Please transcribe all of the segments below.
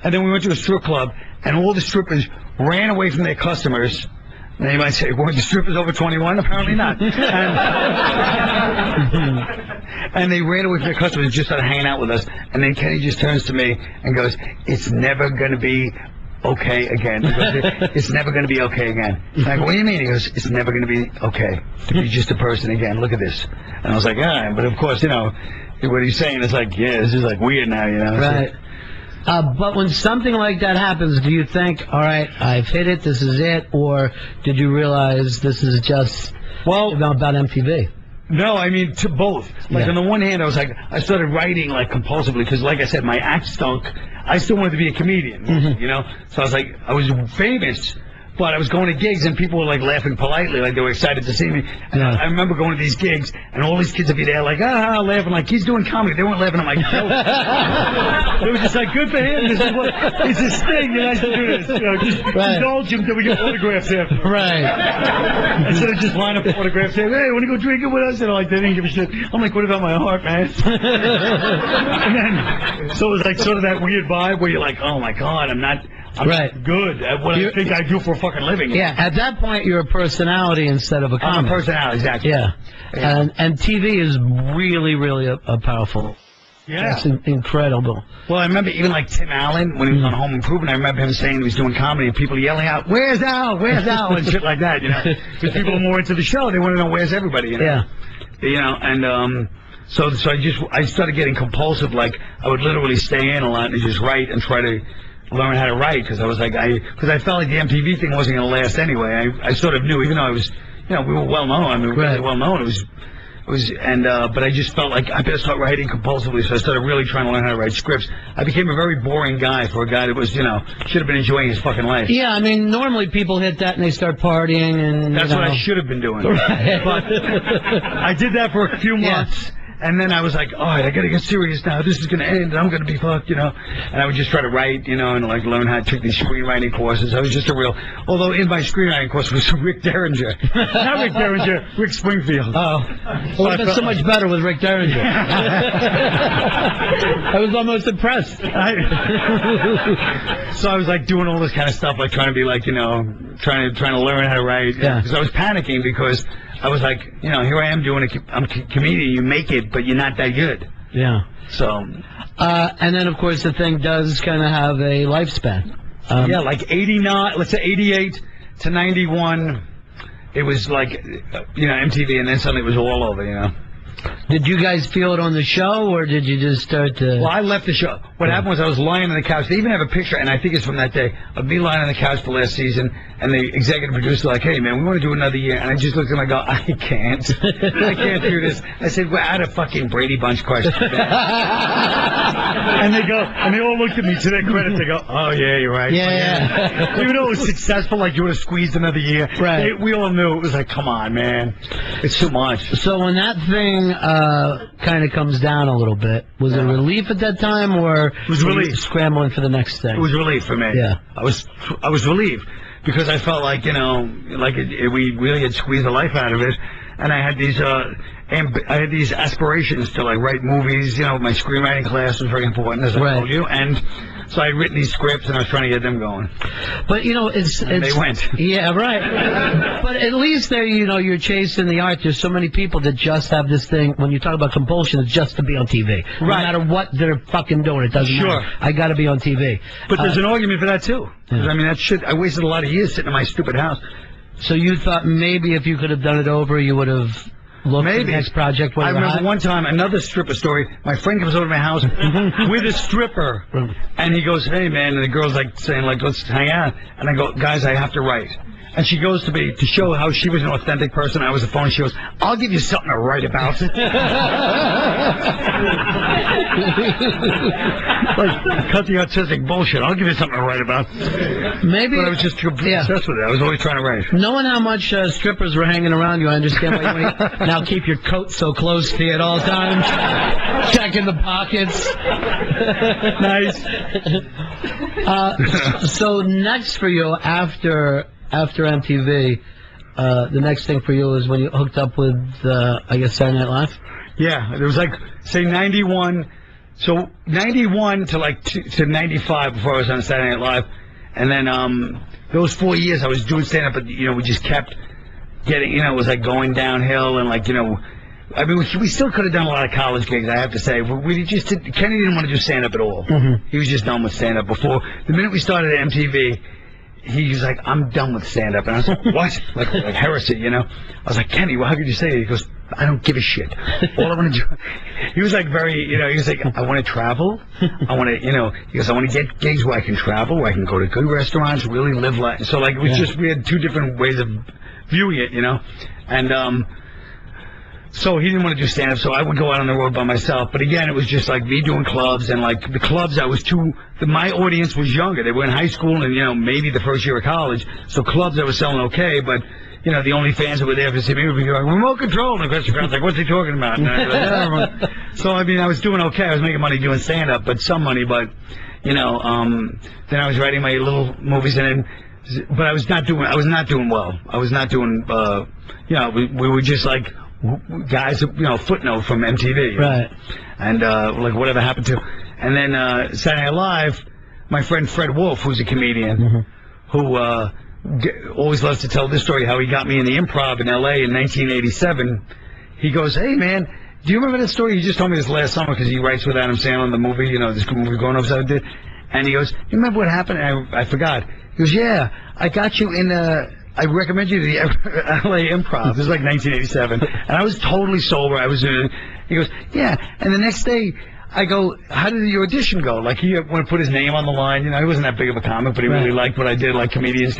And then we went to a strip club, and all the strippers ran away from their customers. Now you might say, weren't the strippers over 21? Apparently not. And they ran away from their customers and just started hanging out with us. And then Kenny just turns to me and goes, it's never going to be okay again. He goes, it's never going to be okay again. And I go, what do you mean? He goes, it's never going to be okay to be just a person again. Look at this. And I was like, all right. But of course, you know, what he's saying is like, yeah, this is like weird now, you know. Right. But when something like that happens, do you think, all right, I've hit it, this is it, or did you realize this is just about MTV? No, I mean, to both. Like, on the one hand, I was like, I started writing, like, compulsively, because, like I said, my act stunk. I still wanted to be a comedian, you know? So I was like, I was famous, but I was going to gigs, and people were, like, laughing politely, like they were excited to see me. And I remember going to these gigs, and all these kids would be there, like, laughing, like, he's doing comedy. They weren't laughing at my jokes. They were just like, good for him. This is what, it's his thing. He likes to do this. You know, just indulge him till we get autographs after. Right. Instead of just line up autographs, saying, hey, want to go drinking with us? And like, they didn't give a shit. I'm like, what about my heart, man? And then, so it was like sort of that weird vibe where you're like, oh my God, I'm not good at what I think I do for a fucking living. Yeah, at that point, you're a personality instead of a comic. I'm a personality, exactly. Yeah. And TV is really, really a powerful. Yeah. It's incredible. Well, I remember even like Tim Allen, when he was on Home Improvement, I remember him saying he was doing comedy and people yelling out, where's Al? Where's Al? And shit like that, you know. Because people are more into the show. They want to know where's everybody, you know. Yeah. You know, and so I started getting compulsive. Like, I would literally stay in a lot and just write and try to learn how to write, because I was like, because I felt like the MTV thing wasn't going to last anyway. I sort of knew, even though I was, you know, we were well known. I mean, we were really well known. But I just felt like I better start writing compulsively, so I started really trying to learn how to write scripts. I became a very boring guy for a guy that was, you know, should have been enjoying his fucking life. Yeah, I mean, normally people hit that and they start partying and. That's what I should have been doing. Right. But I did that for a few months. And then I was like, all right, I got to get serious now. This is going to end, and I'm going to be fucked, you know. And I would just try to write, you know, and like learn how to take these screenwriting courses. I was just although in my screenwriting course was Rick Derringer. Not Rick Derringer, Rick Springfield. Oh. Well, it's so much better with Rick Derringer. I was almost impressed. So I was like doing all this kind of stuff, like trying to be like, you know, trying to learn how to write. Yeah. Because I was panicking because I was like, you know, here I am I'm a comedian, you make it, but you're not that good. Yeah. So. And then, of course, the thing does kind of have a lifespan. Yeah, like 89, let's say 88 to 91, it was like, you know, MTV, and then suddenly it was all over, you know. Did you guys feel it on the show, or did you just start to... Well, I left the show. What happened was I was lying on the couch. They even have a picture, and I think it's from that day, of me lying on the couch for last season, and the executive producer like, hey, man, we want to do another year. And I just looked at him and I go, I can't. I can't do this. I said, we're out of fucking Brady Bunch questions. And they go, and they all looked at me, to their credit, they go, oh, yeah, you're right. Yeah. Even though it was successful, like you would have squeezed another year. Right. We all knew. It was like, come on, man. It's too much. So when that thing kind of comes down a little bit, was it relief at that time, or it was relief, scrambling for the next thing? It was relief for me. Yeah. I was relieved, because I felt like, you know, like we really had squeezed the life out of it, and I had these aspirations to like write movies. You know, my screenwriting class was very important, as I told you, and so I'd written these scripts and I was trying to get them going. But you know, they went. Yeah, right. But at least there, you know, you're chasing the art. There's so many people that just have this thing. When you talk about compulsion, it's just to be on TV. Right. No matter what they're fucking doing, it doesn't matter. I got to be on TV. But there's an argument for that too. Yeah. I mean, I wasted a lot of years sitting in my stupid house. So you thought maybe if you could have done it over, you would have looked at the next project? I remember one time, another stripper story, my friend comes over to my house with a stripper, and he goes, hey, man, and the girl's like saying, like, let's hang out. And I go, guys, I have to write. And she goes to me to show how she was an authentic person. I was the phone. She goes, I'll give you something to write about. Like, cut the artistic bullshit. I'll give you something to write about. Maybe. But I was just obsessed with it. I was always trying to write. Knowing how much strippers were hanging around you, I understand why you want to now keep your coat so close to you at all times. Checking the pockets. Nice. So next for you, after MTV, the next thing for you is when you hooked up with, I guess, Saturday Night Live? Yeah, it was like, say, 91 So 91 to like to 95 before I was on Saturday Night Live, and then those 4 years I was doing stand up, but we just kept getting, it was like going downhill, and like I mean we still could have done a lot of college gigs, I have to say. We just Kenny didn't want to do stand up at all. He was just done with stand up before the minute we started at MTV. He was like, I'm done with stand-up. And I was like, what? Like heresy, I was like, Kenny, well, how could you say it? He goes, I don't give a shit. All I want to do... He was like very, he was like, I want to travel. I want to, he goes, I want to get gigs where I can travel, where I can go to good restaurants, really live life. So, like, it was just, we had two different ways of viewing it, And, so he didn't want to do stand-up, so I would go out on the road by myself. But again, it was just like me doing clubs, and like the clubs, my audience was younger. They were in high school and, maybe the first year of college. So clubs I was selling okay, but, the only fans that were there to see me would be going, remote control. And the question was like, what's he talking about? And so, I mean, I was doing okay. I was making money doing stand-up, but some money, but, then I was writing my little movies but I was not doing well. I was not doing, we were just like, guys, footnote from MTV. Right. And, like, whatever happened to. And then, Saturday Night Live, my friend Fred Wolf, who's a comedian, who, always loves to tell this story, how he got me in the Improv in L.A. in 1987. He goes, hey, man, do you remember that story? He just told me this last summer because he writes with Adam Sandler in the movie, this movie Grown Ups I did. And he goes, you remember what happened? And I forgot. He goes, yeah, I got you in I recommend you to the L.A. Improv. This was like 1987. And I was totally sober. He goes, yeah. And the next day, I go, how did your audition go? Like, he wanted to put his name on the line. He wasn't that big of a comic, but he really liked what I did, like comedian.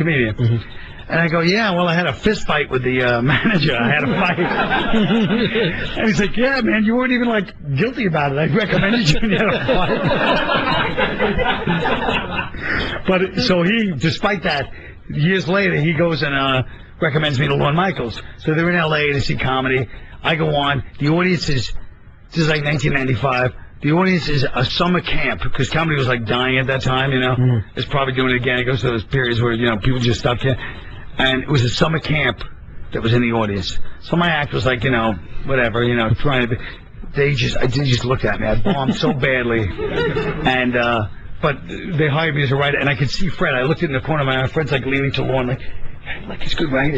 And I go, yeah, well, I had a fist fight with the manager. I had a fight. And he's like, yeah, man, you weren't even, like, guilty about it. I recommended you and you had a fight. But, so he, despite that, years later, he goes and recommends me to Lorne Michaels. So they're in L.A. to see comedy. I go on. The audience this is like 1995. The audience is a summer camp, because comedy was like dying at that time, It's probably doing it again. It goes to those periods where, people just stop caring. And it was a summer camp that was in the audience. So my act was like, whatever, trying to be. They just looked at me. I bombed so badly. And, but they hired me as a writer, and I could see Fred. I looked in the corner of my eye. Fred's like leaning to Lorne, like he's good writer.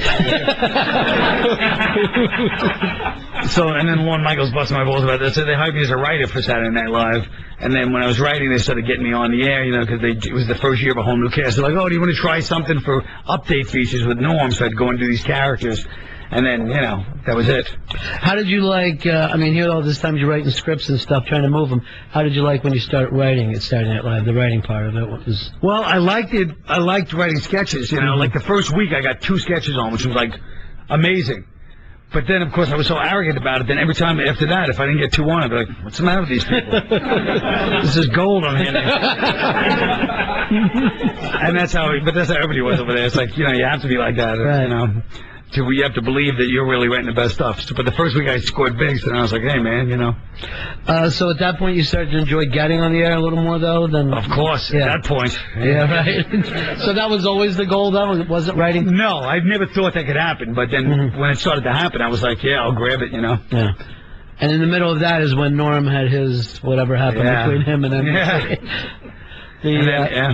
So, and then Lorne Michaels busted my balls about that. So they hired me as a writer for Saturday Night Live. And then when I was writing, they started getting me on the air, because it was the first year of a whole new cast. They're like, oh, do you want to try something for update features with Norm? So I'd go and do these characters. And then, that was it. How did you like, here all this time you're writing scripts and stuff, trying to move them. How did you like when you started writing at Saturday Night Live, the writing part of it? Was... Well, I liked it. I liked writing sketches, Like the first week I got 2 sketches on, which was like amazing. But then, of course, I was so arrogant about it. Then every time after that, if I didn't get 2 on, I'd be like, what's the matter with these people? This is gold on here. And that's how everybody was over there. It's like, you have to be like that, right. You have to believe that you're really writing the best stuff. So, but the first week I scored big, so then I was like, hey, man, So at that point you started to enjoy getting on the air a little more, though? Of course, at that point. Yeah, right. So that was always the goal, though? It wasn't writing? No, I never thought that could happen. But then when it started to happen, I was like, yeah, I'll grab it, Yeah. And in the middle of that is when Norm had his whatever happened between him and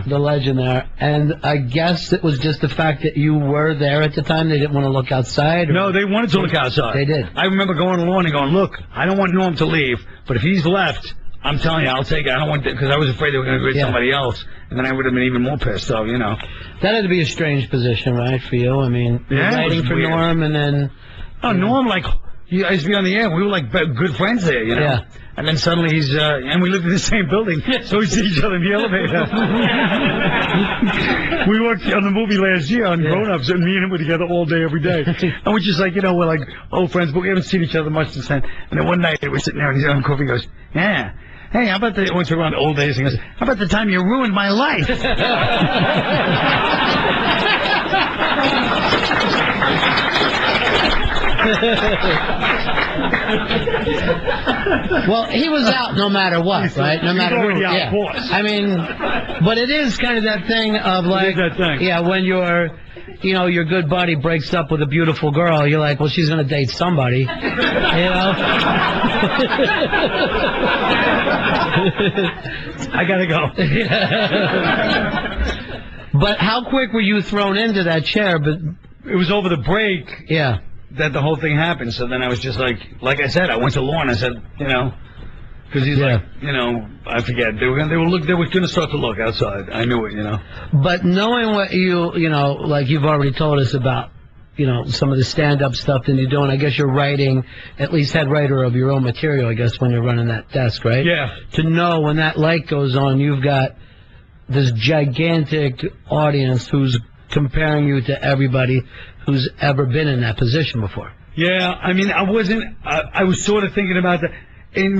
the legend there. And I guess it was just the fact that you were there at the time. They didn't want to look outside? No, they wanted to look outside. They did. I remember going to Lorne and going, look, I don't want Norm to leave, but if he's left, I'm telling you, I'll take it. I don't want to, because I was afraid they were going to get somebody else, and then I would have been even more pissed, so, That had to be a strange position, right, for you? I mean, writing for weird. Norm, and then... Oh, Norm, like... I used to be on the air. We were like good friends there, Yeah. And then suddenly he's, and we lived in the same building, so we see each other in the elevator. We worked on the movie last year on Grown Ups, and me and him were together all day, every day. And we're just like, we're like old friends, but we haven't seen each other much since then. And then one night we're sitting there and he's on coffee. He goes, yeah. Hey, how about the, once we're around old days, he goes, how about the time you ruined my life? Well, he was out no matter what, right? No matter who. Yeah. I mean, but it is kind of that thing of like, when your good buddy breaks up with a beautiful girl, you're like, well, she's going to date somebody, I gotta go. But how quick were you thrown into that chair? But it was over the break. Yeah. That the whole thing happened. So then I was just like I said, I went to Lorne. I said, because he's like, I forget. They were gonna start to look outside. I knew it, But knowing what like you've already told us about, some of the stand-up stuff that you're doing, I guess you're writing, at least head writer of your own material, I guess, when you're running that desk, right? Yeah. To know when that light goes on, you've got this gigantic audience who's comparing you to everybody who's ever been in that position before. Yeah, I mean, I was sort of thinking about that.